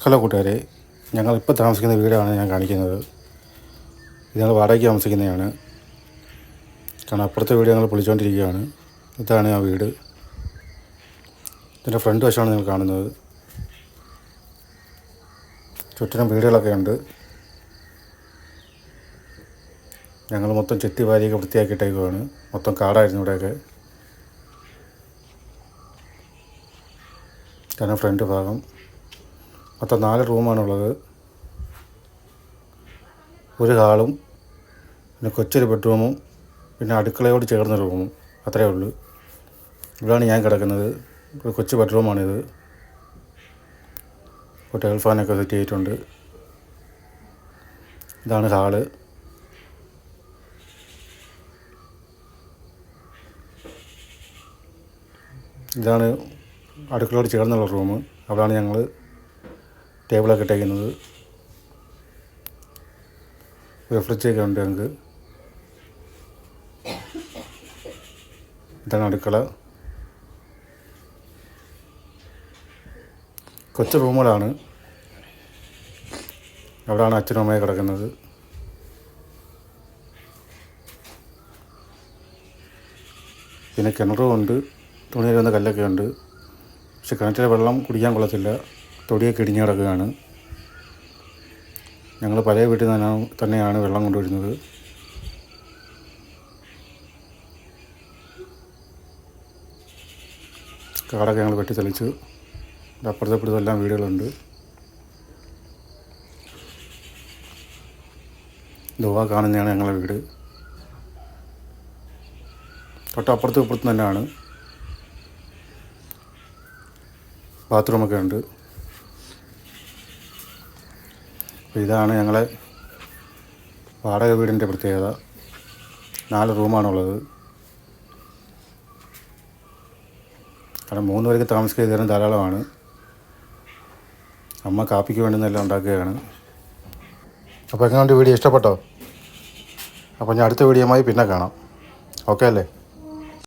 Hello കൂട്ടുകാരെ, ഞങ്ങളിപ്പോൾ താമസിക്കുന്ന വീടാണ് ഞാൻ കാണിക്കുന്നത്. ഇത് ഞങ്ങൾ വാടകയ്ക്ക് താമസിക്കുന്നതാണ്. കാരണം അപ്പുറത്തെ വീട് ഞങ്ങൾ പൊളിച്ചുകൊണ്ടിരിക്കുകയാണ്. ഇതാണ് ആ വീട്. ഇതിൻ്റെ ഫ്രണ്ട് വശമാണ് നിങ്ങൾ കാണുന്നത്. ചുറ്റിനും വീടുകളൊക്കെ ഉണ്ട്. ഞങ്ങൾ മൊത്തം ചെത്തി വാരിയൊക്കെ വൃത്തിയാക്കിയിട്ടേക്കുവാണ്. മൊത്തം കാടായിരുന്നു ഇവിടെയൊക്കെ. ഇതാണ് ഫ്രണ്ട് ഭാഗം. മൊത്തം 4 റൂമാണുള്ളത്. ഒരു ഹാളും പിന്നെ കൊച്ചൊരു ബെഡ്റൂമും പിന്നെ അടുക്കളയോട് ചേർന്ന റൂമും, അത്രയേ ഉള്ളൂ. ഇവിടെയാണ് ഞാൻ കിടക്കുന്നത്. ഒരു കൊച്ചു ബെഡ്റൂമാണിത്. ഒരു ടേബിൾ ഫാനൊക്കെ സെറ്റ് ചെയ്തിട്ടുണ്ട്. ഇതാണ് ഹാള്. ഇതാണ് അടുക്കളയോട് ചേർന്നുള്ള റൂം. അവിടെയാണ് ഞങ്ങൾ ടേബിളൊക്കെ ഇട്ടേക്കുന്നത്. ഫ്രിഡ്ജൊക്കെ ഉണ്ട് ഞങ്ങൾക്ക്. ഇതാണ് അടുക്കള. കൊച്ചു റൂമുകളാണ്. അവിടെയാണ് അച്ഛനും അമ്മയും കിടക്കുന്നത്. പിന്നെ കിണറും ഉണ്ട്. തുണി കഴുകുന്ന കല്ലൊക്കെ ഉണ്ട്. പക്ഷെ കിണറ്റിലെ വെള്ളം കുടിക്കാൻ കൊള്ളത്തില്ല. തൊടിയൊക്കെ ഇടിഞ്ഞ് കിടക്കുകയാണ്. ഞങ്ങൾ പഴയ വീട്ടിൽ തന്നെയാണ് വെള്ളം കൊണ്ടുവരുന്നത്. കാടൊക്കെ ഞങ്ങൾ വെട്ടി തെളിച്ച്. അപ്പുറത്തെല്ലാം വീടുകളുണ്ട്. ദുവാ കാണുന്നതാണ് ഞങ്ങളുടെ വീട്. തൊട്ടപ്പുറത്തും ഇപ്പുറത്തും തന്നെയാണ്. ബാത്റൂമൊക്കെ ഉണ്ട്. അപ്പോൾ ഇതാണ് ഞങ്ങളെ വാടക വീടിൻ്റെ പ്രത്യേകത. 4 റൂമാണുള്ളത്. കാരണം 3 പേർക്ക് താമസിക്കാൻ തരാൻ ധാരാളമാണ്. അമ്മ കാപ്പിക്ക് വേണ്ടുന്നതെല്ലാം ഉണ്ടാക്കുകയാണ്. അപ്പോൾ എങ്ങനെയുണ്ട് വീഡിയോ? ഇഷ്ടപ്പെട്ടോ? അപ്പോൾ ഞാൻ അടുത്ത വീഡിയോയുമായി പിന്നെ കാണാം. ഓക്കെ അല്ലേ?